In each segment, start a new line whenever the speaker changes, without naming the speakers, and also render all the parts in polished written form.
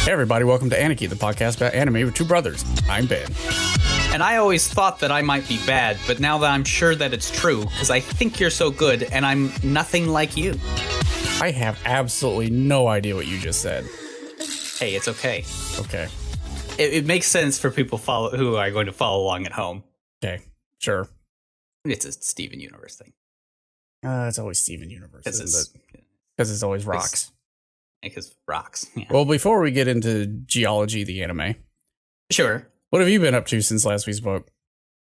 Hey everybody, welcome to Aniki, the podcast about anime with two brothers. I'm Ben.
And I always thought that I might be bad, but now that I'm sure that it's true, because I think you're so good, and I'm nothing like you.
I have absolutely no idea what you just said.
Hey, it's okay.
Okay.
It makes sense for people who are going to follow along at home.
Okay, sure.
It's a Steven Universe thing.
It's always Steven Universe, isn't it? Because it's always rocks.
Because rocks. Yeah.
Well, before we get into Geology, the anime,
Sure.
what have you been up to since last we spoke?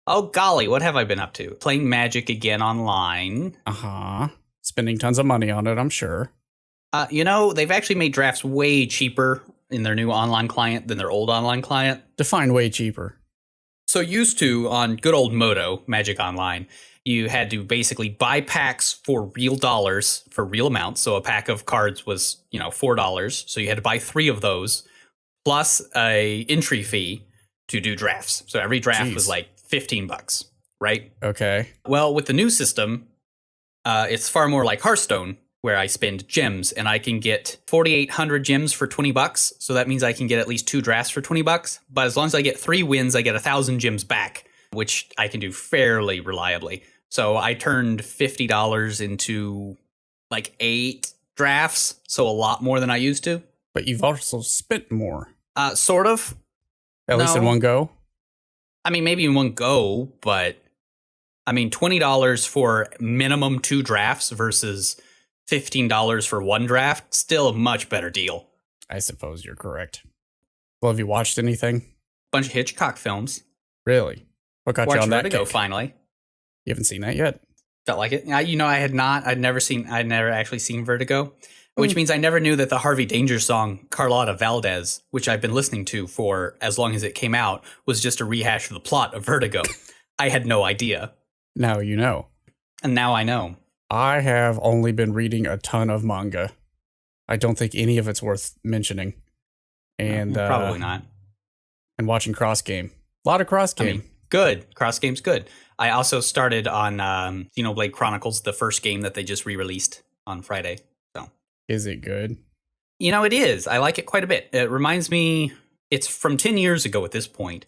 Oh, golly, what have I been up to? Playing Magic again online.
Uh-huh. Spending tons of money on it, I'm sure.
They've actually made drafts way cheaper in their new online client than their old online client.
Define way cheaper.
So used to, on good old Moto, Magic Online, you had to basically buy packs for real dollars, for real amounts. So a pack of cards was, $4. So you had to buy 3 of those, plus a entry fee to do drafts. So every draft was like $15, right?
Okay.
Well, with the new system, it's far more like Hearthstone, where I spend gems, and I can get 4,800 gems for $20. So that means I can get at least 2 drafts for $20. But as long as I get 3 wins, I get 1,000 gems back, which I can do fairly reliably. So I turned $50 into like 8 drafts, so a lot more than I used to.
But you've also spent more.
Sort of.
At least in one go?
I mean, maybe in one go, but I mean, $20 for minimum 2 drafts versus $15 for 1 draft, still a much better deal.
I suppose you're correct. Well, have you watched anything?
Bunch of Hitchcock films.
Really? What got you on that
Vertigo,
kick?
finally.
You haven't seen that yet?
Felt like it. I had not. I'd never actually seen Vertigo, which means I never knew that the Harvey Danger song, Carlotta Valdez, which I've been listening to for as long as it came out, was just a rehash of the plot of Vertigo. I had no idea.
Now you know.
And now I know.
I have only been reading a ton of manga. I don't think any of it's worth mentioning. And
probably not.
And watching Cross Game. A lot of Cross Game.
I mean, good. Cross Game's good. I also started on Xenoblade Chronicles, the first game that they just re-released on Friday. So,
is it good?
It is. I like it quite a bit. It reminds me, it's from 10 years ago at this point,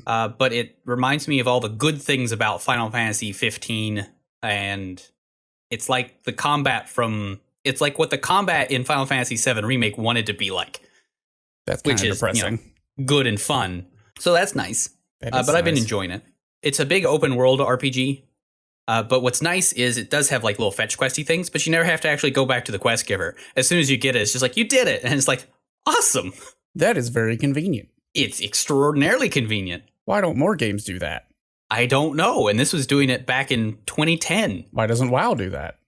but it reminds me of all the good things about Final Fantasy 15, and it's like the combat it's like what the combat in Final Fantasy 7 Remake wanted to be like.
That's kind of depressing.
Good and fun. So that's nice. But
nice.
I've been enjoying it. It's a big open world RPG. But what's nice is it does have like little fetch questy things, but you never have to actually go back to the quest giver. As soon as you get it, it's just like, you did it. And it's like, awesome.
That is very convenient.
It's extraordinarily convenient.
Why don't more games do that?
I don't know. And this was doing it back in 2010.
Why doesn't WoW do that?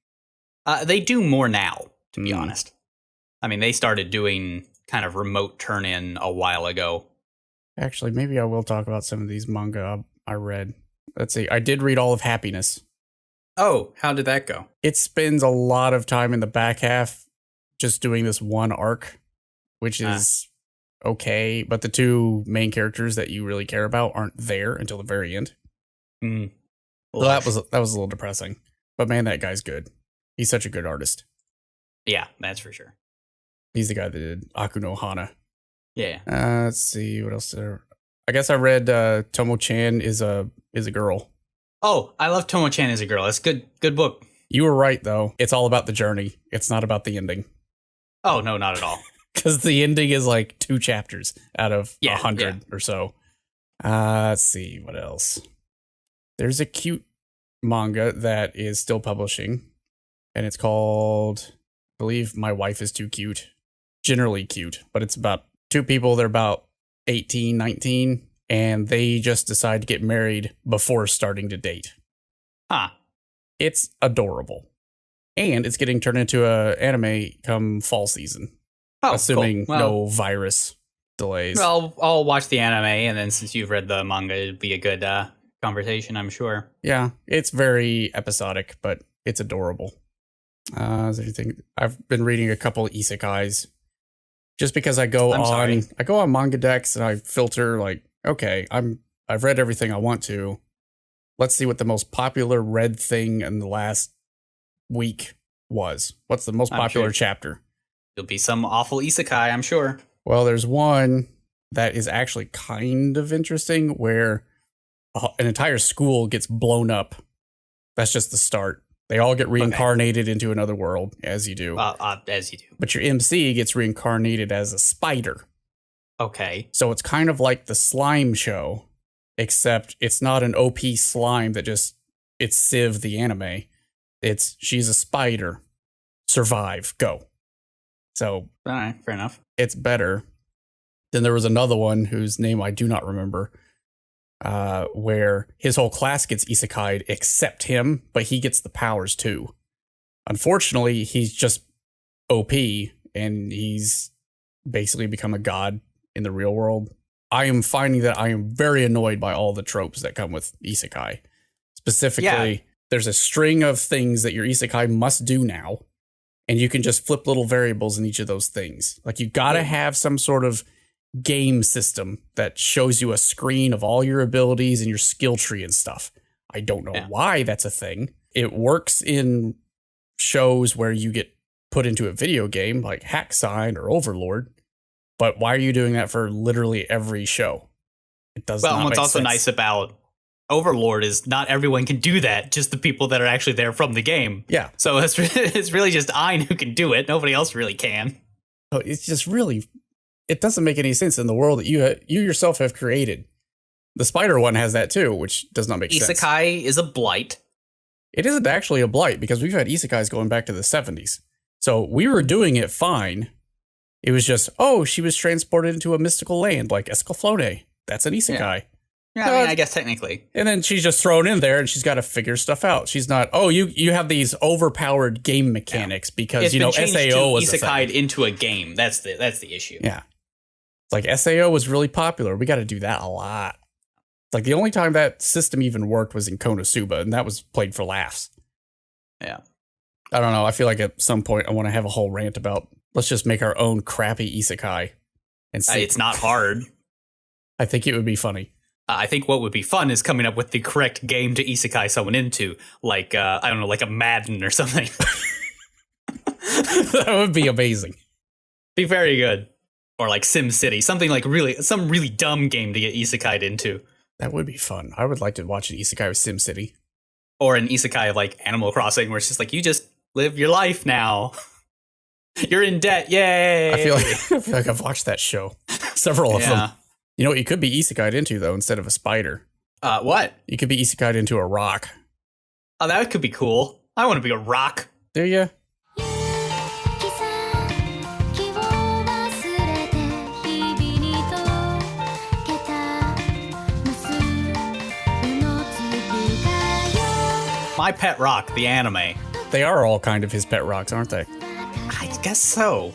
They do more now, to be honest. I mean, they started doing kind of remote turn-in a while ago.
Actually, maybe I will talk about some of these manga I read. Let's see. I did read all of Happiness.
Oh, how did that go?
It spends a lot of time in the back half just doing this one arc, which is okay. But the 2 main characters that you really care about aren't there until the very end. So that was a little depressing. But man, that guy's good. He's such a good artist.
Yeah, that's for sure.
He's the guy that did Aku no Hana.
Yeah.
Let's see what else there. I guess I read Tomochan is a girl.
Oh, I love Tomochan as a girl. It's good book.
You were right though. It's all about the journey. It's not about the ending.
Oh no, not at all.
Because the ending is like 2 chapters out of 100 or so. Let's see what else. There's a cute manga that is still publishing, and it's called, I believe, My Wife is Too Cute. Generally cute, but it's about 2 people. They're about 18, 19, and they just decide to get married before starting to date.
Huh.
It's adorable. And it's getting turned into an anime come fall season.
Oh,
assuming
cool.
no virus delays.
Well, I'll watch the anime, and then since you've read the manga, it'd be a good conversation, I'm sure.
Yeah, it's very episodic, but it's adorable. Is there anything? I've been reading a couple of isekais. Just because I go on Manga Dex and I filter like, okay, I've read everything I want to. Let's see what the most popular read thing in the last week was. What's the most popular chapter?
It'll be some awful isekai, I'm sure.
Well, there's one that is actually kind of interesting where an entire school gets blown up. That's just the start. They all get reincarnated into another world, as you do.
As you do.
But your MC gets reincarnated as a spider.
Okay.
So it's kind of like the slime show, except it's not an OP slime that just, it's Civ the anime. It's, she's a spider. Survive. Go. So.
All right, fair enough.
It's better. Then there was another one whose name I do not remember, where his whole class gets isekai'd except him, but he gets the powers too. Unfortunately, he's just OP, and he's basically become a god in the real world. I am finding that I am very annoyed by all the tropes that come with isekai. Specifically, there's a string of things that your isekai must do now, and you can just flip little variables in each of those things. Like, you gotta have some sort of game system that shows you a screen of all your abilities and your skill tree and stuff. I don't know why that's a thing. It works in shows where you get put into a video game like Hack Sign or Overlord, but why are you doing that for literally every show? It does not make sense. Well, what's also
nice about Overlord is not everyone can do that, just the people that are actually there from the game.
Yeah.
So it's really just Ein who can do it. Nobody else really can.
It's just really, it doesn't make any sense in the world that you yourself have created. The spider one has that too, which does not make sense.
Isekai is a blight.
It isn't actually a blight, because we've had isekais going back to the 70s. So we were doing it fine. It was just, oh, she was transported into a mystical land like Escaflowne. That's an isekai.
Yeah, I mean, I guess technically.
And then she's just thrown in there and she's got to figure stuff out. She's not, oh, you have these overpowered game mechanics because,
it's
you know, SAO was
isekai'd into a game. That's the issue.
Yeah. It's like SAO was really popular. We got to do that a lot. It's like the only time that system even worked was in Konosuba, and that was played for laughs.
Yeah.
I don't know. I feel like at some point I want to have a whole rant about, let's just make our own crappy isekai and see.
It's not hard.
I think it would be funny.
I think what would be fun is coming up with the correct game to isekai someone into, like, I don't know, like a Madden or something.
That would be amazing.
Be very good. Or like Sim City, something like some really dumb game to get isekai'd into.
That would be fun. I would like to watch an isekai with Sim City.
Or an isekai of like Animal Crossing, where it's just like, you just live your life now. You're in debt, yay!
I feel like I've watched that show. Several of them. You know what you could be isekai'd into, though, instead of a spider?
What?
You could be isekai'd into a rock.
Oh, that could be cool. I want to be a rock.
Do you?
My Pet Rock, the anime.
They are all kind of his pet rocks, aren't they?
I guess so.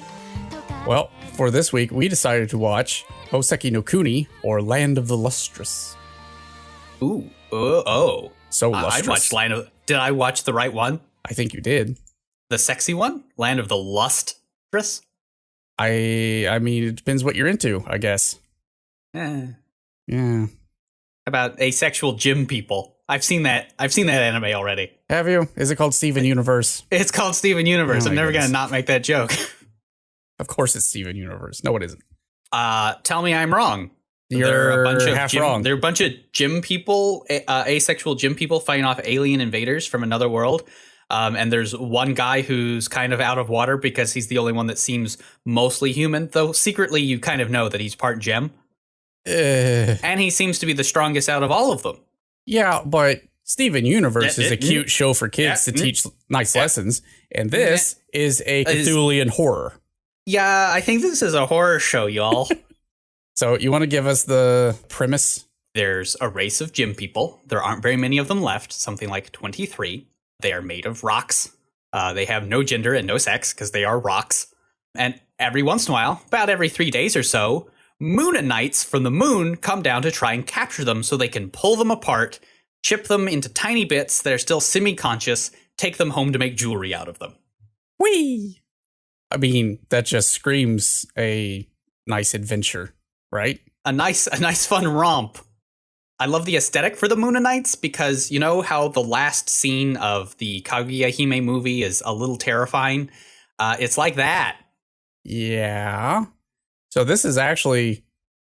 Well, for this week, we decided to watch Houseki no Kuni, or Land of the Lustrous.
Ooh. Oh.
So lustrous.
I watched Land of... Did I watch the right one?
I think you did.
The sexy one? Land of the Lustrous?
I mean, it depends what you're into, I guess. Yeah.
How about asexual gym people? I've seen that anime already.
Have you? Is it called Steven Universe?
It's called Steven Universe. I'm never going to not make that joke.
Of course it's Steven Universe. No, it isn't.
Tell me I'm wrong.
You're wrong.
They're a bunch of gym people, asexual gym people fighting off alien invaders from another world. And there's one guy who's kind of out of water because he's the only one that seems mostly human, though secretly you kind of know that he's part gem. And he seems to be the strongest out of all of them.
Yeah, but Steven Universe is a cute show for kids to teach nice lessons, and this is a Cthulhian horror.
Yeah, I think this is a horror show, y'all.
So you want to give us the premise?
There's a race of gym people. There aren't very many of them left, something like 23. They are made of rocks. They have no gender and no sex because they are rocks. And every once in a while, about every 3 days or so, mooninites from the moon come down to try and capture them so they can pull them apart, chip them into tiny bits that are still semi-conscious, take them home to make jewelry out of them.
Whee! I mean, that just screams a nice adventure, right?
A nice fun romp. I love the aesthetic for the mooninites because you know how the last scene of the Kaguya Hime movie is a little terrifying? It's like that.
Yeah. So this is actually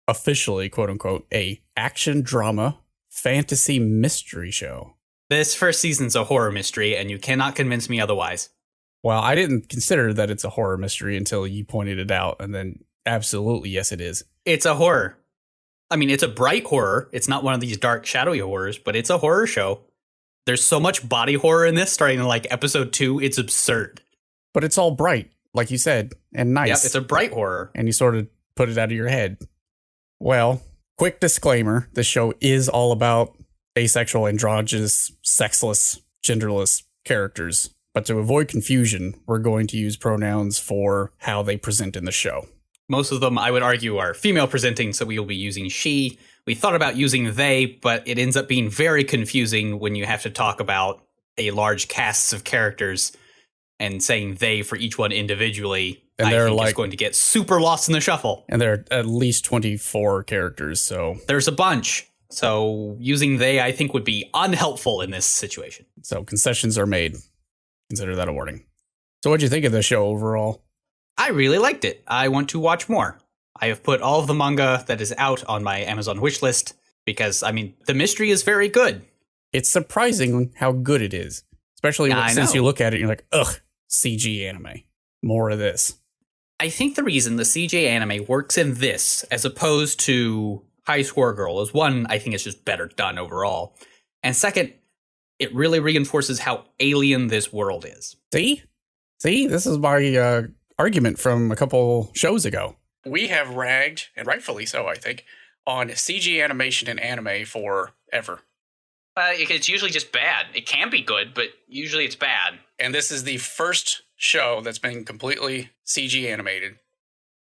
officially, quote unquote, a action drama fantasy mystery show.
This first season's a horror mystery, and you cannot convince me otherwise.
Well, I didn't consider that it's a horror mystery until you pointed it out, and then absolutely, yes, it is.
It's a horror. I mean, it's a bright horror. It's not one of these dark, shadowy horrors, but it's a horror show. There's so much body horror in this, starting in like episode 2. It's absurd.
But it's all bright, like you said, and nice.
Yep, it's a bright horror.
And you sort of put it out of your head. Well, quick disclaimer, the show is all about asexual, androgynous, sexless, genderless characters. But to avoid confusion, we're going to use pronouns for how they present in the show.
Most of them, I would argue, are female presenting, so we will be using she. We thought about using they, but it ends up being very confusing when you have to talk about a large cast of characters and saying they for each one individually.
And they're like,
it's going to get super lost in the shuffle.
And there are at least 24 characters, so
there's a bunch. So using they, I think, would be unhelpful in this situation.
So concessions are made. Consider that a warning. So what'd you think of the show overall?
I really liked it. I want to watch more. I have put all of the manga that is out on my Amazon wishlist because, I mean, the mystery is very good.
It's surprising how good it is, especially since you look at it and you're like, ugh, CG anime. More of this.
I think the reason the CG anime works in this as opposed to High Score Girl is, one, I think it's just better done overall. And second, it really reinforces how alien this world is.
See, this is my argument from a couple shows ago. We have ragged, and rightfully so, I think, on CG animation in anime forever.
It's usually just bad. It can be good, but usually it's bad.
And this is the first show that's been completely CG animated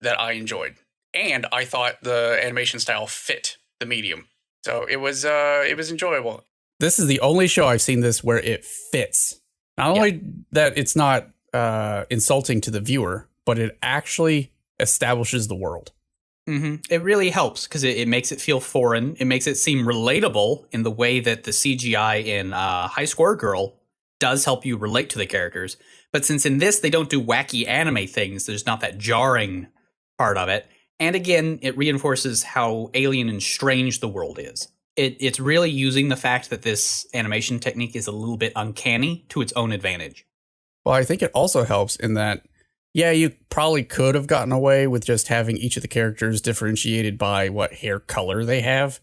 that I enjoyed. And I thought the animation style fit the medium. So it was enjoyable. This is the only show I've seen this where it fits. Not only that it's not insulting to the viewer, but it actually establishes the world.
Mm-hmm. It really helps because it makes it feel foreign. It makes it seem relatable in the way that the CGI in High Score Girl does help you relate to the characters. But since in this they don't do wacky anime things, there's not that jarring part of it. And again, it reinforces how alien and strange the world is. It's really using the fact that this animation technique is a little bit uncanny to its own advantage.
Well, I think it also helps in that, yeah, you probably could have gotten away with just having each of the characters differentiated by what hair color they have.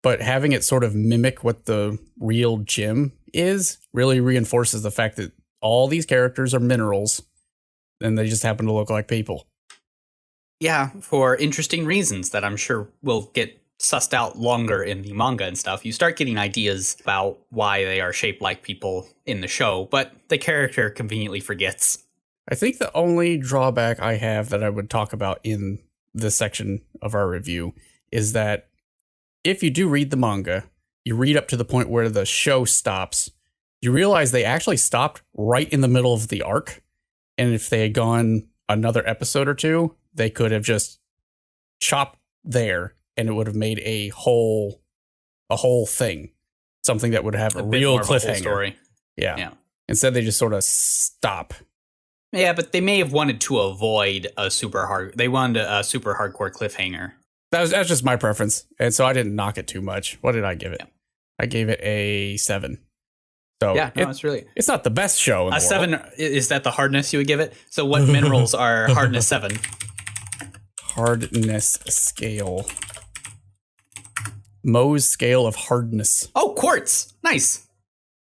But having it sort of mimic what the real gem is really reinforces the fact that all these characters are minerals and they just happen to look like people.
Yeah, for interesting reasons that I'm sure will get sussed out longer in the manga and stuff. You start getting ideas about why they are shaped like people in the show, but the character conveniently forgets.
I think the only drawback I have that I would talk about in this section of our review is that if you do read the manga, you read up to the point where the show stops, you realize they actually stopped right in the middle of the arc. And if they had gone another episode or two, they could have just chopped there and it would have made a whole thing. Something that would have a real cliffhanger.
Story.
Yeah. Instead, they just sort of stop.
Yeah, but they may have wanted to avoid a super hardcore cliffhanger.
That's just my preference. And so I didn't knock it too much. What did I give it? Yeah. I gave it a 7. So
yeah, no, it's
not the best show in the world.
7, is that the hardness you would give it? So what minerals are hardness 7?
Hardness scale. Mohs scale of hardness.
Oh, quartz. Nice.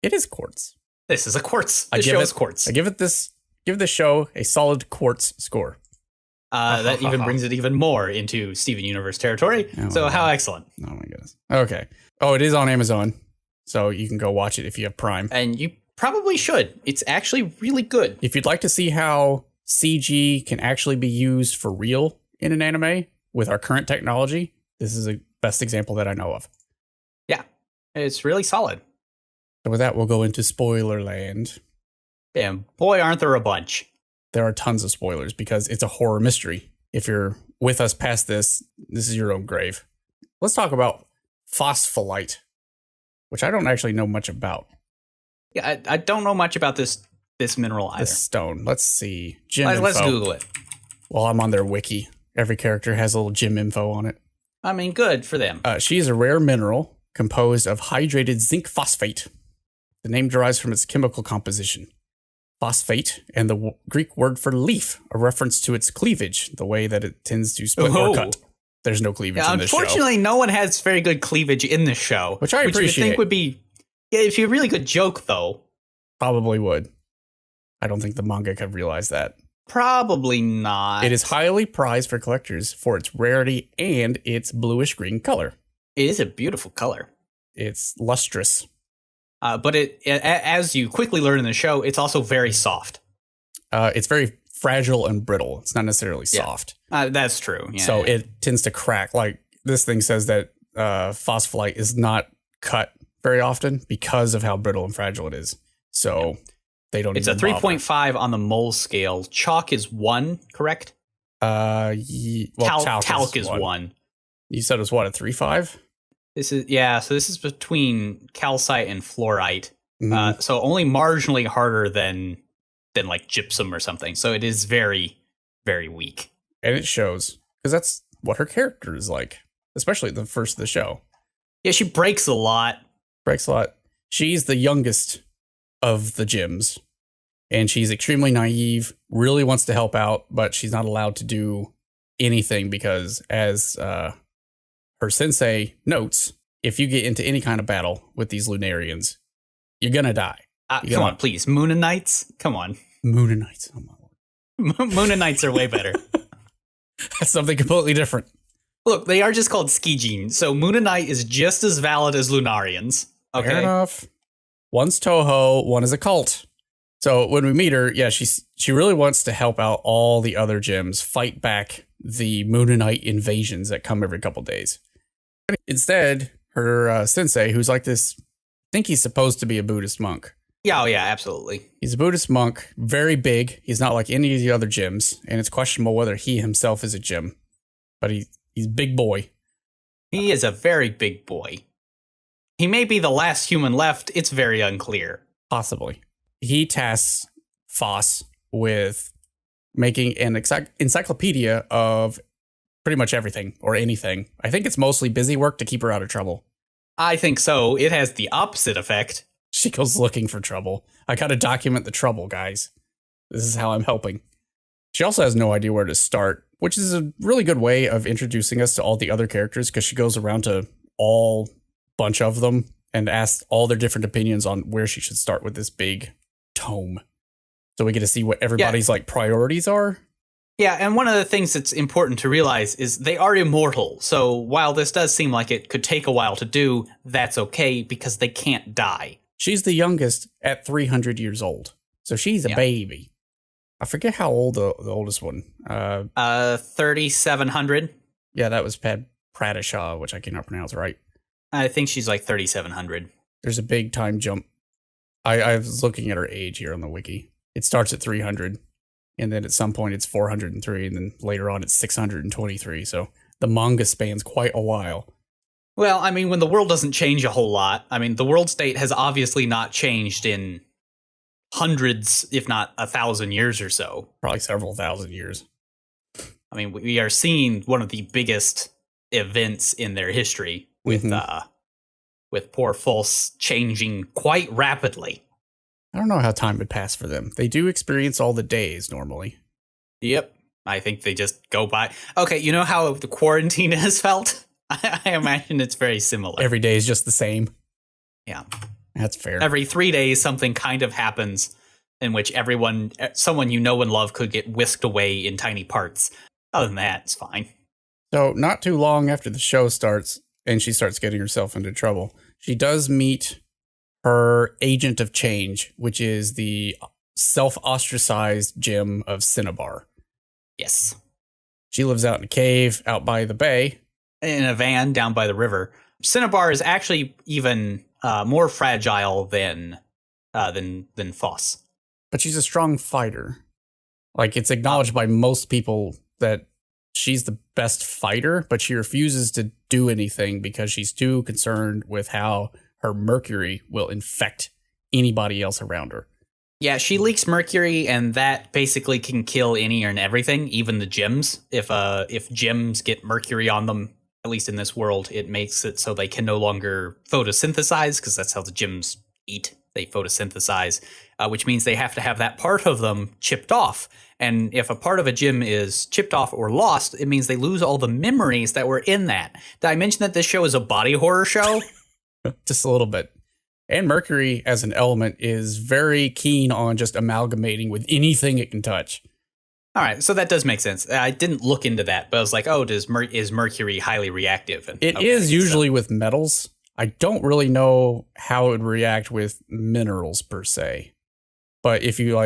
It is quartz.
This is a quartz. This show is quartz.
I give this show a solid quartz score.
That even brings it even more into Steven Universe territory. So how excellent.
Oh my goodness. Okay. Oh, it is on Amazon. So you can go watch it if you have Prime.
And you probably should. It's actually really good.
If you'd like to see how CG can actually be used for real in an anime with our current technology, this is the best example that I know of.
Yeah. It's really solid.
So with that, we'll go into spoiler land.
And boy, aren't there a bunch.
There are tons of spoilers because it's a horror mystery. If you're with us past this is your own grave. Let's talk about phospholite, which I don't actually know much about.
Yeah, I don't know much about this mineral either.
This stone. Let's see.
Let's Google it.
Well, I'm on their wiki. Every character has a little gym info on it.
I mean, good for them.
She is a rare mineral composed of hydrated zinc phosphate. The name derives from its chemical composition. Phosphate, and the Greek word for leaf, a reference to its cleavage, the way that it tends to split or cut. There's no cleavage in this show.
Unfortunately, no one has very good cleavage in this show.
Which I appreciate.
Which you think would be... Yeah, it'd be a really good joke, though.
Probably would. I don't think the manga could realize that.
Probably not.
It is highly prized for collectors for its rarity and its bluish-green color.
It is a beautiful color.
It's lustrous.
But as you quickly learn in the show, it's also very soft.
It's very fragile and brittle. It's not necessarily soft.
That's true. Yeah,
so it tends to crack. Like this thing says that phospholite is not cut very often because of how brittle and fragile it is. So they don't.
It's a 3.5 on the mole scale. Chalk is 1, correct?
Talc
is 1.
You said it was what, a 3.5?
So this is between calcite and fluorite.
Mm-hmm.
So only marginally harder than like gypsum or something. So it is very, very weak.
And it shows, because that's what her character is like, especially the first of the show.
Yeah, she breaks a lot. She's the youngest of the gyms, and she's extremely naive, really wants to help out, but she's not allowed to do anything because, as her sensei notes, if you get into any kind of battle with these Lunarians, you're gonna die. Come on, please. Mooninites? Come on.
Mooninites. Oh my
Lord. Mooninites are way better.
That's something completely different.
Look, they are just called Skijin, so Mooninite is just as valid as Lunarians. Okay.
Fair enough. One's Toho, one is a cult. So when we meet her, she really wants to help out all the other gyms fight back the Mooninite invasions that come every couple days. Instead, her sensei, who's like this, I think he's supposed to be a Buddhist monk.
Yeah, absolutely.
He's a Buddhist monk, very big. He's not like any of the other gyms, and it's questionable whether he himself is a gym. But he's big boy.
He is a very big boy. He may be the last human left. It's very unclear.
Possibly. He tasks Phos with making an encyclopedia of pretty much everything or anything. I think it's mostly busy work to keep her out of trouble.
I think so. It has the opposite effect.
She goes looking for trouble. I gotta document the trouble, guys. This is how I'm helping. She also has no idea where to start, which is a really good way of introducing us to all the other characters, because she goes around to all bunch of them and asks all their different opinions on where she should start with this big tome. So we get to see what everybody's like priorities are.
Yeah, and one of the things that's important to realize is they are immortal. So while this does seem like it could take a while to do, that's okay because they can't die.
She's the youngest at 300 years old. So she's a baby. I forget how old the oldest one.
3,700.
Yeah, that was Pradishaw, which I cannot pronounce right.
I think she's like 3,700.
There's a big time jump. I was looking at her age here on the wiki. It starts at 300, and then at some point it's 403, and then later on it's 623. So the manga spans quite a while.
Well, I mean, when the world doesn't change a whole lot, I mean, the world state has obviously not changed in hundreds, if not 1,000 years or so.
Probably several thousand years.
I mean, we are seeing one of the biggest events in their history with poor Phos changing quite rapidly.
I don't know how time would pass for them. They do experience all the days normally.
Yep. I think they just go by. Okay, you know how the quarantine has felt? I imagine it's very similar.
Every day is just the same.
Yeah.
That's fair.
Every 3 days, something kind of happens in which someone you know and love could get whisked away in tiny parts. Other than that, it's fine.
So not too long after the show starts and she starts getting herself into trouble, she does meet her agent of change, which is the self-ostracized gym of Cinnabar.
Yes.
She lives out in a cave out by the bay.
In a van down by the river. Cinnabar is actually even more fragile than Phos.
But she's a strong fighter. Like, it's acknowledged by most people that she's the best fighter, but she refuses to do anything because she's too concerned with how her mercury will infect anybody else around her.
Yeah, she leaks mercury, and that basically can kill any and everything, even the gems. If gems get mercury on them, at least in this world, it makes it so they can no longer photosynthesize, because that's how the gems eat. They photosynthesize, which means they have to have that part of them chipped off. And if a part of a gem is chipped off or lost, it means they lose all the memories that were in that. Did I mention that this show is a body horror show?
Just a little bit. And mercury as an element is very keen on just amalgamating with anything it can touch.
All right, so that does make sense. I didn't look into that, but I was like, oh, is mercury highly reactive? And,
it is usually with metals. I don't really know how it would react with minerals per se. But if you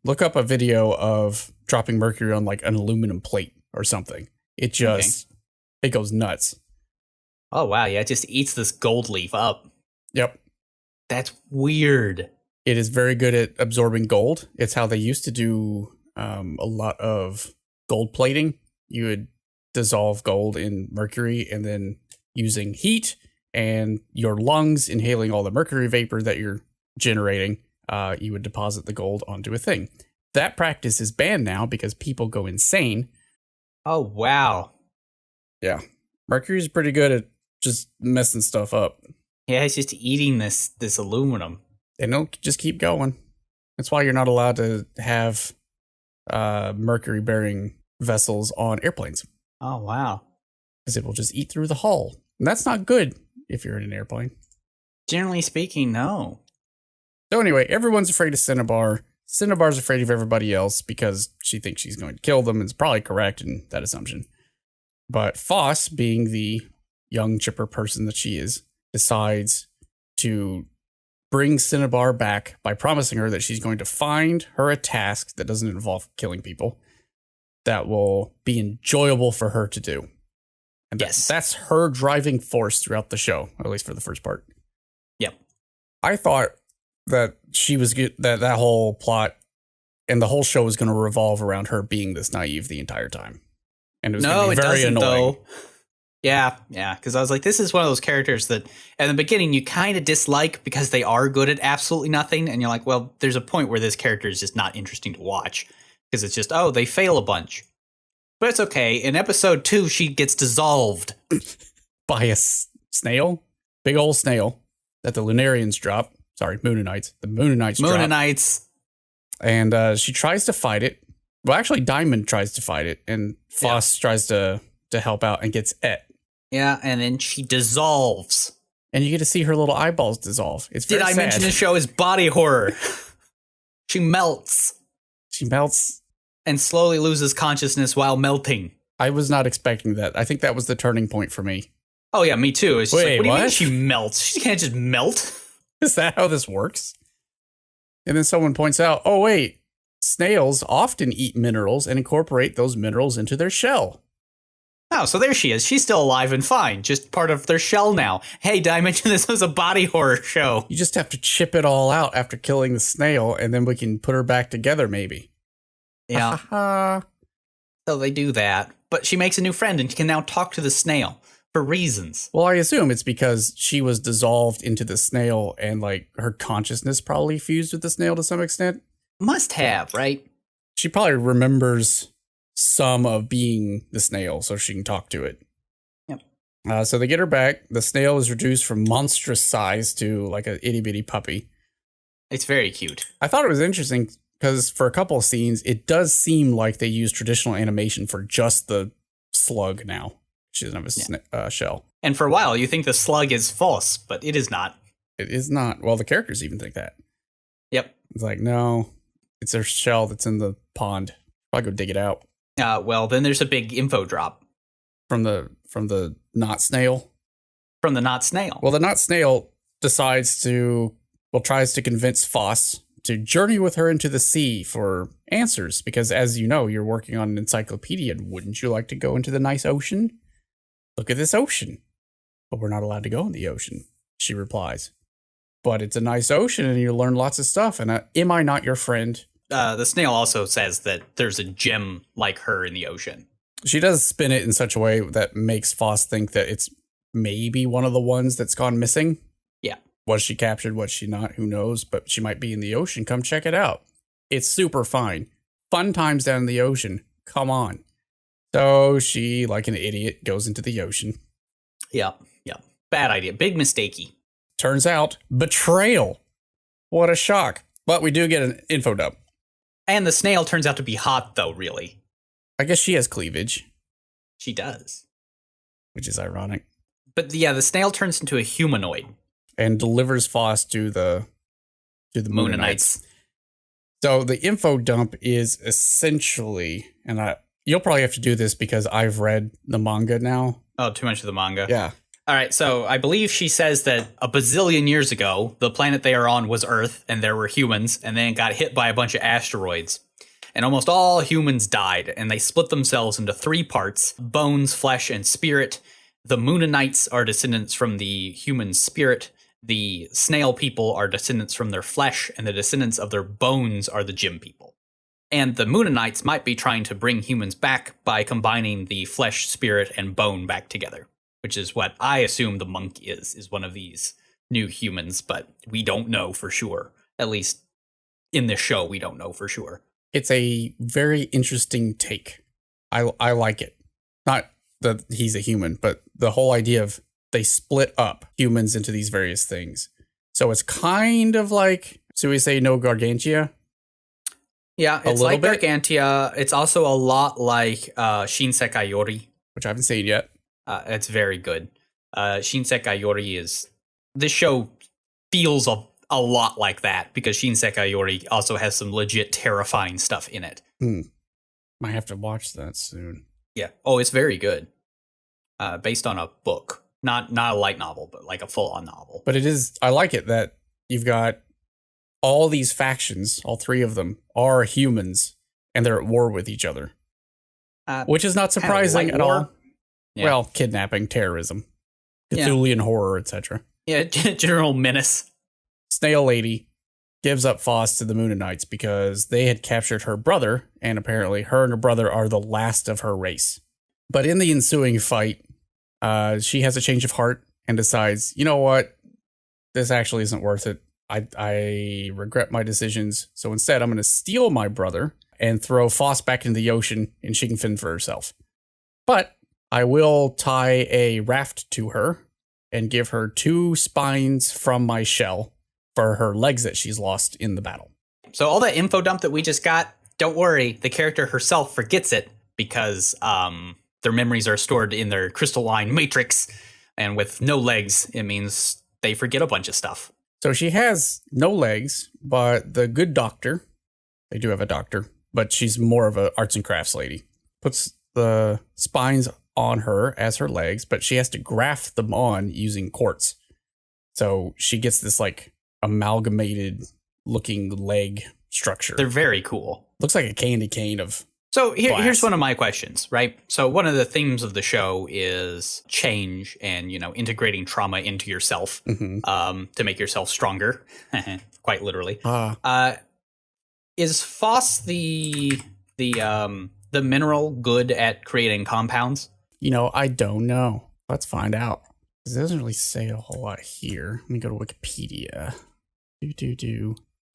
look up a video of dropping mercury on like an aluminum plate or something, it goes nuts.
Oh, wow. Yeah, it just eats this gold leaf up.
Yep.
That's weird.
It is very good at absorbing gold. It's how they used to do a lot of gold plating. You would dissolve gold in mercury, and then using heat and your lungs inhaling all the mercury vapor that you're generating, you would deposit the gold onto a thing. That practice is banned now because people go insane.
Oh, wow.
Yeah. Mercury is pretty good at just messing stuff up.
Yeah, it's just eating this aluminum.
They don't just keep going. That's why you're not allowed to have mercury-bearing vessels on airplanes.
Oh, wow.
Because it will just eat through the hull. And that's not good if you're in an airplane.
Generally speaking, no.
So anyway, everyone's afraid of Cinnabar. Cinnabar's afraid of everybody else because she thinks she's going to kill them. It's probably correct in that assumption. But Phos, being the young, chipper person that she is, decides to bring Cinnabar back by promising her that she's going to find her a task that doesn't involve killing people that will be enjoyable for her to do. And
yes,
that's her driving force throughout the show, at least for the first part.
Yep.
I thought that she was good, that whole plot and the whole show was going to revolve around her being this naive the entire time. And it was going to be very annoying.
Though. Yeah, because I was like, this is one of those characters that at the beginning you kind of dislike because they are good at absolutely nothing. And you're like, well, there's a point where this character is just not interesting to watch because it's just, oh, they fail a bunch. But it's okay. In episode 2, she gets dissolved.
By a snail? Big old snail that the Lunarians drop. Sorry, mooninites. The mooninites drop.
Mooninites.
And she tries to fight it. Well, actually, Diamond tries to fight it. And Phos tries to help out and gets et.
Yeah, and then she dissolves.
And you get to see her little eyeballs dissolve. It's very sad.
Did I mention the show is body horror? She melts.
She melts.
And slowly loses consciousness while melting.
I was not expecting that. I think that was the turning point for me.
Oh, yeah, me too. It's just
Wait,
like, what do you
what?
mean she melts? She can't just melt.
Is that how this works? And then someone points out, oh, wait, snails often eat minerals and incorporate those minerals into their shell.
Oh, so there she is. She's still alive and fine. Just part of their shell now. Hey, did I mention this was a body horror show?
You just have to chip it all out after killing the snail, and then we can put her back together, maybe.
Yeah. So they do that. But she makes a new friend and can now talk to the snail for reasons.
Well, I assume it's because she was dissolved into the snail and, like, her consciousness probably fused with the snail to some extent.
Must have, right?
She probably remembers some of being the snail so she can talk to it.
Yep.
So they get her back. The snail is reduced from monstrous size to like an itty bitty puppy.
It's very cute.
I thought it was interesting because for a couple of scenes, it does seem like they use traditional animation for just the slug now. She doesn't have a shell.
And for a while, you think the slug is false, but it is not.
It is not. Well, the characters even think that.
Yep.
It's like, no, it's her shell that's in the pond. I'll go dig it out.
Well, then there's a big info drop.
From the not snail?
From the not snail.
Well, the not snail tries to convince Phos to journey with her into the sea for answers. Because as you know, you're working on an encyclopedia. And wouldn't you like to go into the nice ocean? Look at this ocean. But we're not allowed to go in the ocean, she replies. But it's a nice ocean and you learn lots of stuff. And am I not your friend?
The snail also says that there's a gem like her in the ocean.
She does spin it in such a way that makes Phos think that it's maybe one of the ones that's gone missing.
Yeah.
Was she captured? Was she not? Who knows? But she might be in the ocean. Come check it out. It's super fine. Fun times down in the ocean. Come on. So she, like an idiot, goes into the ocean.
Yep. Bad idea. Big mistakey.
Turns out, betrayal. What a shock. But we do get an info dump.
And the snail turns out to be hot, though, really.
I guess she has cleavage.
She does.
Which is ironic.
But yeah, the snail turns into a humanoid.
And delivers Phos to the mooninites. So the info dump is essentially, and you'll probably have to do this because I've read the manga now.
Oh, too much of the manga.
Yeah.
All right, so I believe she says that a bazillion years ago, the planet they are on was Earth, and there were humans, and then it got hit by a bunch of asteroids. And almost all humans died, and they split themselves into 3 parts: bones, flesh, and spirit. The mooninites are descendants from the human spirit. The snail people are descendants from their flesh, and the descendants of their bones are the gem people. And the mooninites might be trying to bring humans back by combining the flesh, spirit, and bone back together, which is what I assume the monk is one of these new humans, but we don't know for sure. At least in this show, we don't know for sure.
It's a very interesting take. I like it. Not that he's a human, but the whole idea of they split up humans into these various things. So it's kind of like, so we say no Gargantia?
Yeah, it's like Gargantia. It's also a lot like Houseki Yori,
which I haven't seen yet.
It's very good. Houseki Yori this show feels a lot like that because Houseki Yori also has some legit terrifying stuff in it.
Might have to watch that soon.
Yeah. Oh, it's very good. Based on a book. Not a light novel, but like a full-on novel.
But it is, I like it that you've got all these factions, all 3 of them are humans, and they're at war with each other. Which is not surprising at all. Yeah. Well, kidnapping, terrorism, Cthulhian horror, etc.
Yeah, general menace.
Snail Lady gives up Phos to the Mooninites because they had captured her brother, and apparently her and her brother are the last of her race. But in the ensuing fight, she has a change of heart and decides, you know what? This actually isn't worth it. I regret my decisions. So instead, I'm going to steal my brother and throw Phos back into the ocean, and she can fend for herself. But I will tie a raft to her and give her 2 spines from my shell for her legs that she's lost in the battle.
So all that info dump that we just got, don't worry. The character herself forgets it because their memories are stored in their crystalline matrix. And with no legs, it means they forget a bunch of stuff.
So she has no legs, but the good doctor, they do have a doctor, but she's more of an arts and crafts lady, puts the spines on her as her legs, but she has to graft them on using quartz. So she gets this like amalgamated looking leg structure.
They're very cool.
Looks like a candy cane of
So here's one of my questions, right? So one of the themes of the show is change and, integrating trauma into yourself to make yourself stronger, quite literally. Is Phos the mineral good at creating compounds?
I don't know. Let's find out. It doesn't really say a whole lot here. Let me go to Wikipedia.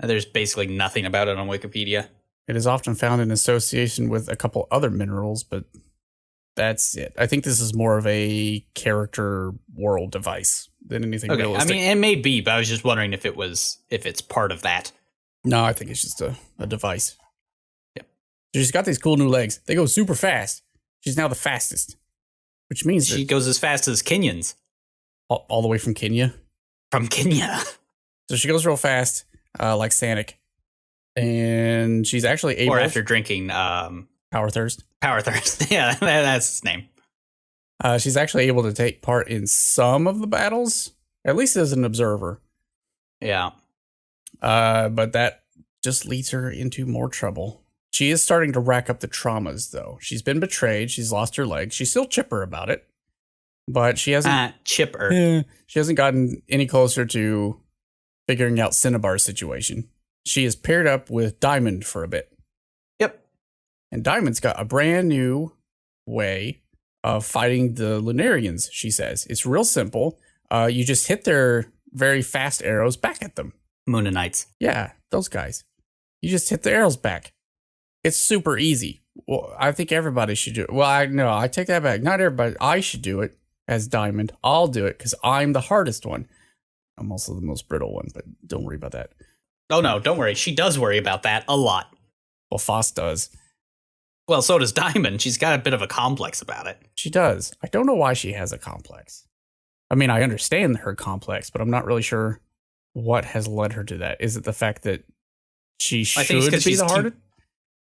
There's basically nothing about it on Wikipedia.
It is often found in association with a couple other minerals, but that's it. I think this is more of a character world device than anything realistic.
I mean, it may be, but I was just wondering if it's part of that.
No, I think it's just a device. Yep. She's got these cool new legs. They go super fast. She's now the fastest, which means
she goes as fast as Kenyans.
All the way from Kenya?
From Kenya.
So she goes real fast, like Sonic. And she's actually able...
Or after drinking...
Power Thirst.
Power Thirst. Yeah, that's his name.
She's actually able to take part in some of the battles, at least as an observer.
Yeah.
But that just leads her into more trouble. She is starting to rack up the traumas, though. She's been betrayed. She's lost her legs. She's still chipper about it. But she hasn't...
chipper.
She hasn't gotten any closer to figuring out Cinnabar's situation. She is paired up with Diamond for a bit.
Yep.
And Diamond's got a brand new way of fighting the Lunarians, she says. It's real simple. You just hit their very fast arrows back at them.
Mooninites.
Yeah, those guys. You just hit the arrows back. It's super easy. Well, I think everybody should do it. Well, I take that back. Not everybody. I should do it as Diamond. I'll do it because I'm the hardest one. I'm also the most brittle one, but don't worry about that.
Oh, no, don't worry. She does worry about that a lot.
Well, Phos does.
Well, so does Diamond. She's got a bit of a complex about it.
She does. I don't know why she has a complex. I mean, I understand her complex, but I'm not really sure what has led her to that. Is it the fact that she should be the hardest?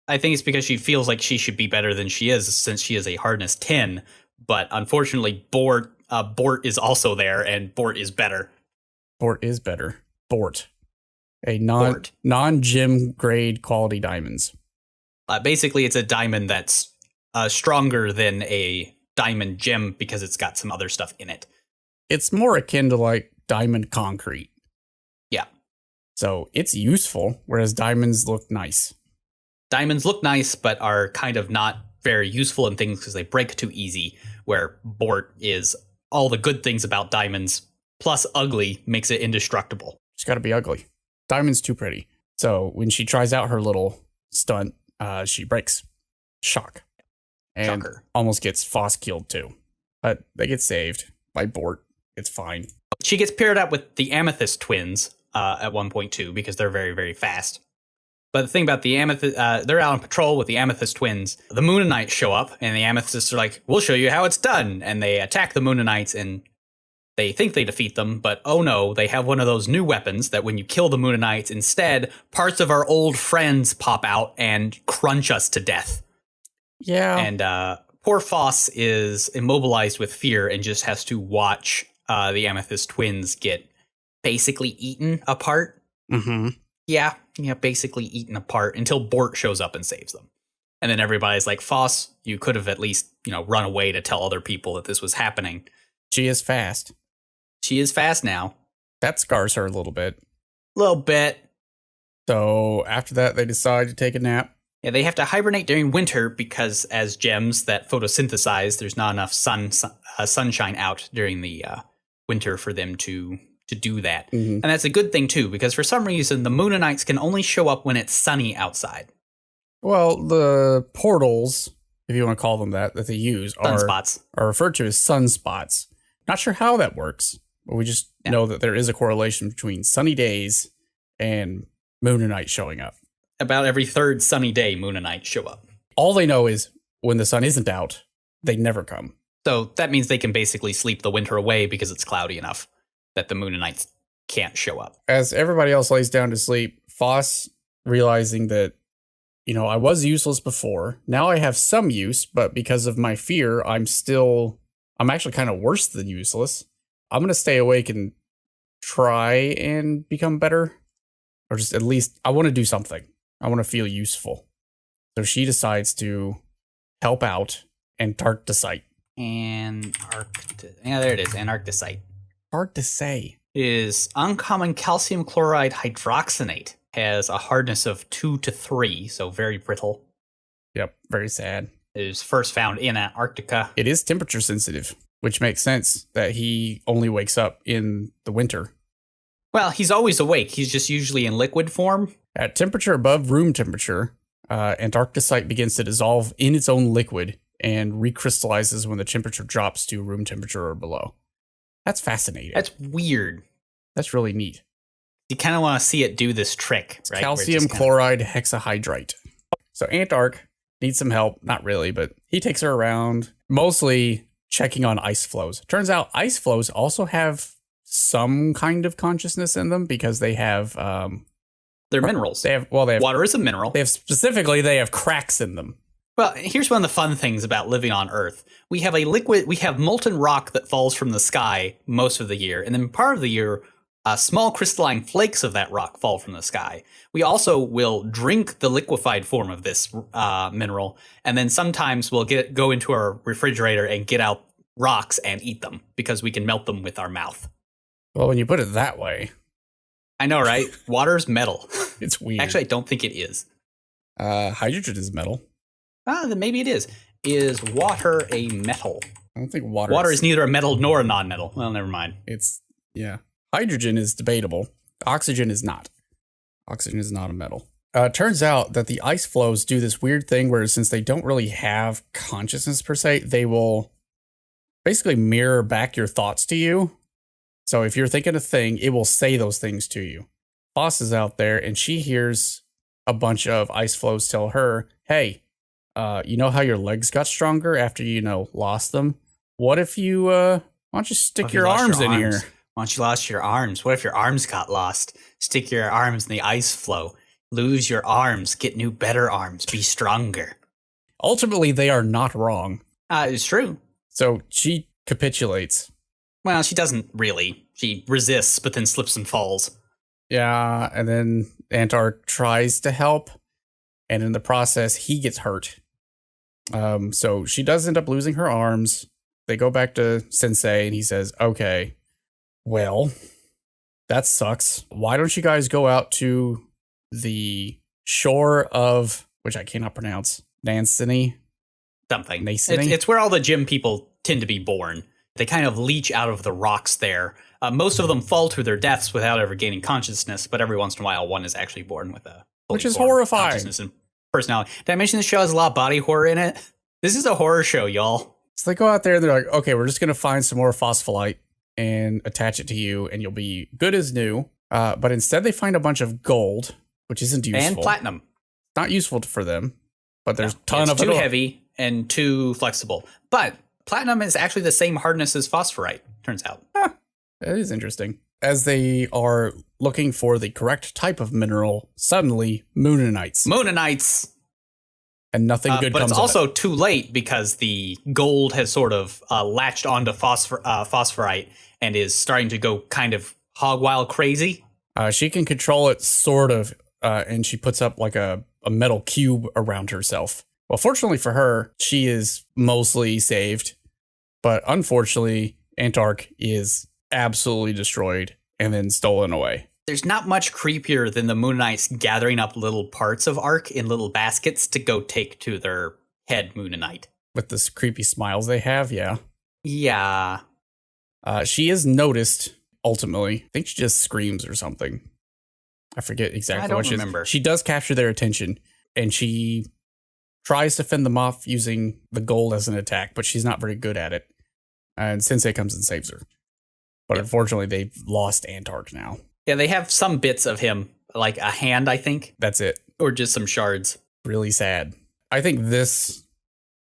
I think it's because she feels like she should be better than she is, since she is a hardness 10. But unfortunately, Bort is also there, and Bort is better.
Bort is better. Bort. A non-gym grade quality diamonds.
Basically, it's a diamond that's stronger than a diamond gem because it's got some other stuff in it.
It's more akin to like diamond concrete.
Yeah.
So it's useful, whereas diamonds look nice.
Diamonds look nice, but are kind of not very useful in things because they break too easy, where Bort is all the good things about diamonds, plus ugly, makes it indestructible.
She's got to be ugly. Diamond's too pretty. So when she tries out her little stunt, she breaks. Shock. And
Shocker.
Almost gets Phos killed too. But they get saved by Bort. It's fine.
She gets paired up with the Amethyst twins at one point too, because they're very, very fast. But the thing about the Amethyst, they're out on patrol with the Amethyst twins. The Mooninites show up, and the Amethysts are like, we'll show you how it's done. And they attack the Mooninites, and they think they defeat them, but oh no, they have one of those new weapons that when you kill the Mooninites, instead, parts of our old friends pop out and crunch us to death.
Yeah.
And poor Phos is immobilized with fear and just has to watch the Amethyst twins get basically eaten apart.
Mm-hmm.
Yeah, basically eaten apart until Bort shows up and saves them. And then everybody's like, Phos, you could have at least, run away to tell other people that this was happening.
She is fast.
She is fast now.
That scars her a little bit.
A little bit.
So after that, they decide to take a nap.
Yeah, they have to hibernate during winter because as gems that photosynthesize, there's not enough sunshine out during the winter for them to do that.
Mm-hmm.
And that's a good thing, too, because for some reason, the Mooninites can only show up when it's sunny outside.
Well, the portals, if you want to call them that they use,
Sunspots.
are referred to as sunspots. Not sure how that works, but we just know that there is a correlation between sunny days and Mooninites showing up.
About every third sunny day, Mooninites show up.
All they know is when the sun isn't out, they never come.
So that means they can basically sleep the winter away because it's cloudy enough that the Mooninites can't show up. As
everybody else lays down to sleep, Phos, realizing that, I was useless before. Now I have some use, but because of my fear, I'm actually kind of worse than useless. I'm going to stay awake and try and become better. Or just at least, I want to do something. I want to feel useful. So she decides to help out Antarcticite.
Yeah, there it is, Antarcticite.
Hard to say.
It is uncommon calcium chloride hydroxinate. Has a hardness of 2 to 3, so very brittle.
Yep, very sad.
It is first found in Antarctica.
It is temperature sensitive, which makes sense that he only wakes up in the winter.
Well, he's always awake. He's just usually in liquid form.
At temperature above room temperature, Antarcticite begins to dissolve in its own liquid and recrystallizes when the temperature drops to room temperature or below. That's fascinating.
That's weird.
That's really neat.
You kind of want to see it do this trick,
it's
right?
Calcium chloride hexahydrite. So Antark needs some help. Not really, but he takes her around, mostly checking on ice flows. Turns out ice flows also have some kind of consciousness in them because they have...
they're minerals.
They have
water is a mineral.
They have cracks in them.
Well, here's one of the fun things about living on Earth. We have molten rock that falls from the sky most of the year, and then part of the year, small crystalline flakes of that rock fall from the sky. We also will drink the liquefied form of this mineral, and then sometimes we'll go into our refrigerator and get out rocks and eat them because we can melt them with our mouth.
Well, when you put it that way.
I know, right? Water's metal.
It's weird.
Actually, I don't think it is.
Hydrogen is metal.
Then maybe it is. Is water a metal?
I don't think water.
Water is neither a metal nor a non-metal. Well, never mind.
Yeah. Hydrogen is debatable. Oxygen is not. Oxygen is not a metal. Turns out that the ice flows do this weird thing where since they don't really have consciousness per se, they will basically mirror back your thoughts to you. So if you're thinking a thing, it will say those things to you. Phos is out there and she hears a bunch of ice flows tell her, hey, you know how your legs got stronger after you lost them? What if you, why don't you stick your arms in here?
Why don't you lost your arms? What if your arms got lost? Stick your arms in the ice flow. Lose your arms. Get new, better arms. Be stronger.
Ultimately, they are not wrong.
It's true.
So she capitulates.
Well, she doesn't really. She resists, but then slips and falls.
Yeah, and then Antark tries to help, and in the process, he gets hurt. So she does end up losing her arms. They go back to Sensei, and he says, okay, well, that sucks. Why don't you guys go out to the shore of, which I cannot pronounce, Nansini?
Something.
Nansini?
It's where all the gym people tend to be born. They kind of leach out of the rocks there. Most of them fall to their deaths without ever gaining consciousness, but every once in a while, one is actually born with a
which is horrifying.
Consciousness and personality. Did I mention this show has a lot of body horror in it? This is a horror show, y'all.
So they go out there and they're like, okay, we're just going to find some more phospholite and attach it to you, and you'll be good as new. But instead, they find a bunch of gold, which isn't useful.
And platinum.
Not useful for them, but there's a ton of it.
It's too heavy and too flexible. But platinum is actually the same hardness as phosphorite, turns out.
That is interesting. As they are looking for the correct type of mineral, suddenly mooninites.
Mooninites!
And nothing good comes of it.
But it's also too late because the gold has sort of latched onto phosphorite and is starting to go kind of hog wild crazy.
She can control it, sort of, and she puts up like a metal cube around herself. Well, fortunately for her, she is mostly saved. But unfortunately, Antark is absolutely destroyed and then stolen away.
There's not much creepier than the Mooninites gathering up little parts of Ark in little baskets to go take to their head Mooninite.
With this creepy smiles they have, yeah.
Yeah.
She is noticed, ultimately. I think she just screams or something. I forget exactly what she remember. She does capture their attention, and she tries to fend them off using the gold as an attack, but she's not very good at it. And Sensei comes and saves her. But unfortunately, they've lost Antark now.
Yeah, they have some bits of him, like a hand, I think.
That's it.
Or just some shards.
Really sad. I think this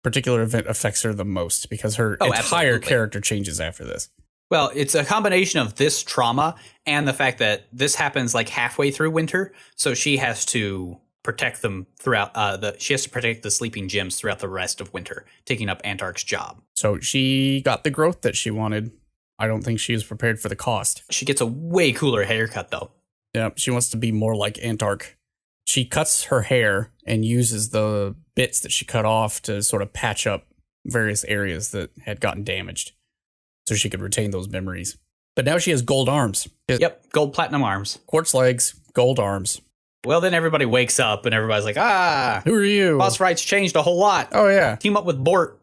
particular event affects her the most because her entire character changes after this.
Well, it's a combination of this trauma and the fact that this happens like halfway through winter. So she has to protect them throughout she has to protect the sleeping gems throughout the rest of winter, taking up Antark's job.
So she got the growth that she wanted. I don't think she was prepared for the cost.
She gets a way cooler haircut, though.
Yeah, she wants to be more like Antark. She cuts her hair and uses the bits that she cut off to sort of patch up various areas that had gotten damaged so she could retain those memories. But now she has gold arms.
Yep, gold platinum arms.
Quartz legs, gold arms.
Well, then everybody wakes up and everybody's like, who
are you?
Phosphorite's changed a whole lot.
Oh, yeah.
Team up with Bort.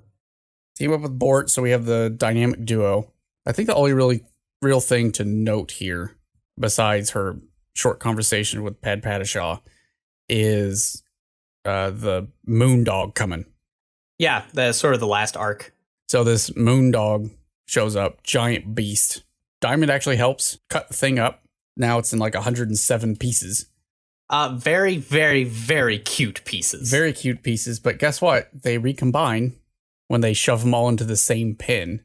So we have the dynamic duo. I think the only really real thing to note here, besides her short conversation with Pad Padishaw, is the moon dog coming.
Yeah, that's sort of the last arc.
So this moon dog shows up, giant beast. Diamond actually helps cut the thing up. Now it's in like 107 pieces.
Very, very, very cute pieces.
Very cute pieces, but guess what? They recombine when they shove them all into the same pin.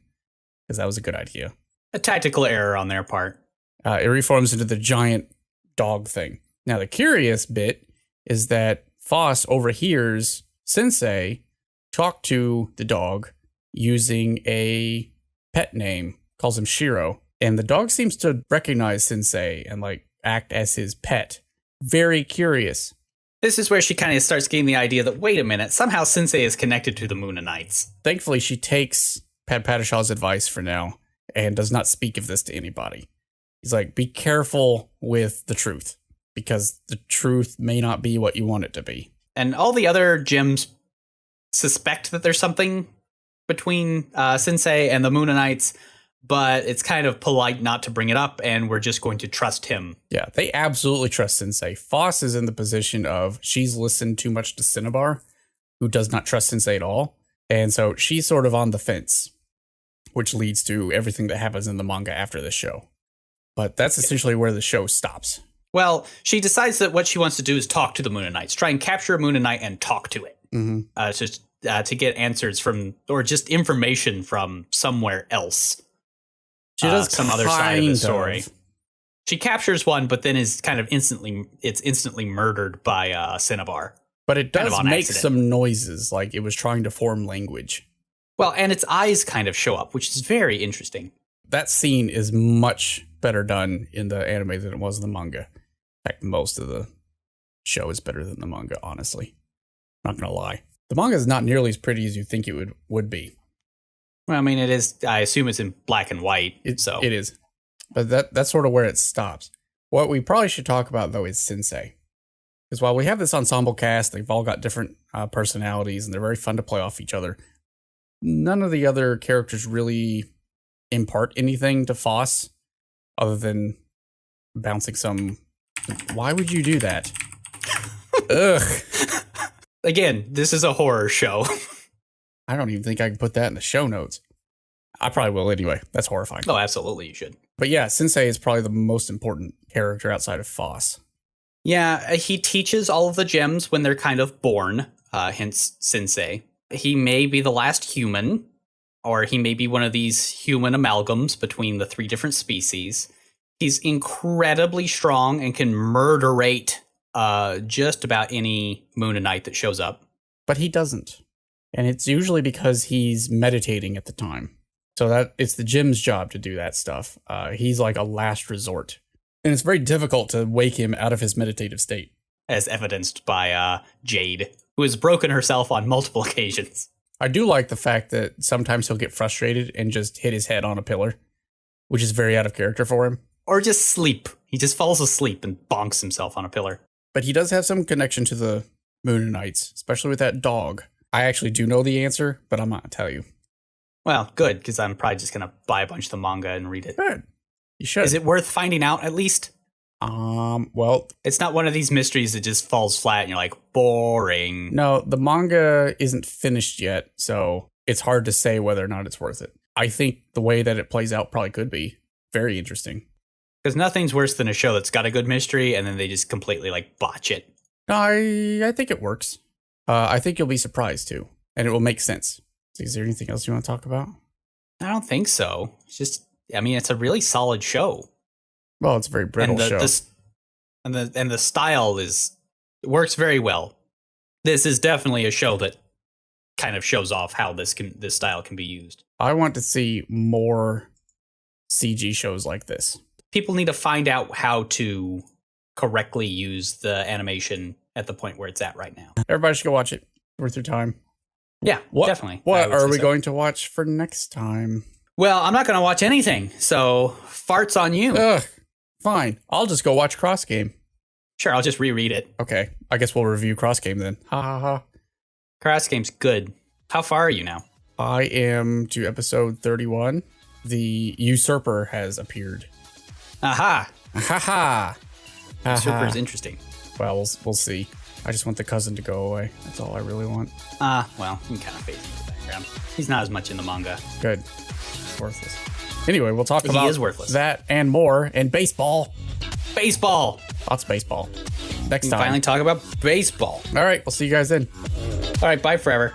Because that was a good idea.
A tactical error on their part.
It reforms into the giant dog thing. Now, the curious bit is that Phos overhears Sensei talk to the dog using a pet name, calls him Shiro. And the dog seems to recognize Sensei and like act as his pet. Very curious.
This is where she kind of starts getting the idea that, wait a minute, somehow Sensei is connected to the Mooninites.
Thankfully, she takes Pad Padishaw's advice for now and does not speak of this to anybody. He's like, be careful with the truth because the truth may not be what you want it to be.
And all the other gyms suspect that there's something between Sensei and the Mooninites, but it's kind of polite not to bring it up, and we're just going to trust him.
Yeah, they absolutely trust Sensei. Phos is in the position of she's listened too much to Cinnabar, who does not trust Sensei at all. And so she's sort of on the fence, which leads to everything that happens in the manga after this show. But that's essentially where the show stops.
Well, she decides that what she wants to do is talk to the mooninites, try and capture a mooninite and talk to it. To get answers from, or just information from somewhere else.
She does
some other side of the story. She captures one, but then is kind of instantly murdered by Cinnabar.
But it does make some noises, like it was trying to form language.
Well, and its eyes kind of show up, which is very interesting.
That scene is much better done in the anime than it was in the manga. In fact, most of the show is better than the manga, honestly. Not gonna lie. The manga is not nearly as pretty as you think it would be.
Well, I mean, it is. I assume it's in black and white.
It is. But that's sort of where it stops. What we probably should talk about, though, is Sensei. Because while we have this ensemble cast, they've all got different personalities, and they're very fun to play off each other. None of the other characters really impart anything to Phos, other than bouncing some... Why would you do that? Ugh.
Again, this is a horror show.
I don't even think I can put that in the show notes. I probably will anyway. That's horrifying.
Oh, absolutely, you should.
But yeah, Sensei is probably the most important character outside of Phos.
Yeah, he teaches all of the gems when they're kind of born, hence Sensei. He may be the last human, or he may be one of these human amalgams between the three different species. He's incredibly strong and can murderate just about any mooninite that shows up.
But he doesn't. And it's usually because he's meditating at the time. So that it's the gem's job to do that stuff. He's like a last resort. And it's very difficult to wake him out of his meditative state.
As evidenced by Jade, who has broken herself on multiple occasions.
I do like the fact that sometimes he'll get frustrated and just hit his head on a pillar, which is very out of character for him.
Or just sleep. He just falls asleep and bonks himself on a pillar.
But he does have some connection to the mooninites, especially with that dog. I actually do know the answer, but I'm not going to tell you.
Well, good, because I'm probably just going to buy a bunch of the manga and read it.
Good. You should.
Is it worth finding out, at least?
Well...
It's not one of these mysteries that just falls flat and you're like, boring.
No, the manga isn't finished yet, so it's hard to say whether or not it's worth it. I think the way that it plays out probably could be very interesting.
Because nothing's worse than a show that's got a good mystery and then they just completely, like, botch it.
No, I think it works. I think you'll be surprised, too. And it will make sense. Is there anything else you want to talk about?
I don't think so. It's just, I mean, it's a really solid show.
Well, it's a very brittle show.
And the style works very well. This is definitely a show that kind of shows off how this style can be used.
I want to see more CG shows like this.
People need to find out how to correctly use the animation at the point where it's at right now.
Everybody should go watch it. Worth your time.
Yeah, definitely.
What are we going to watch for next time?
Well, I'm not going to watch anything, so farts on you.
Ugh, fine. I'll just go watch Cross Game.
Sure, I'll just reread it.
Okay, I guess we'll review Cross Game then. Ha ha ha.
Cross Game's good. How far are you now?
I am to episode 31. The Usurper has appeared.
Aha!
Ha ha!
Usurper is interesting.
Well, we'll see. I just want the cousin to go away. That's all I really want.
Well, you can kind of fade into the background. He's not as much in the manga.
Good. Worthless. Anyway, we'll talk about that and more. And baseball.
Baseball!
Lots of baseball. Next time.
Finally talk about baseball.
All right, we'll see you guys then.
All right, bye forever.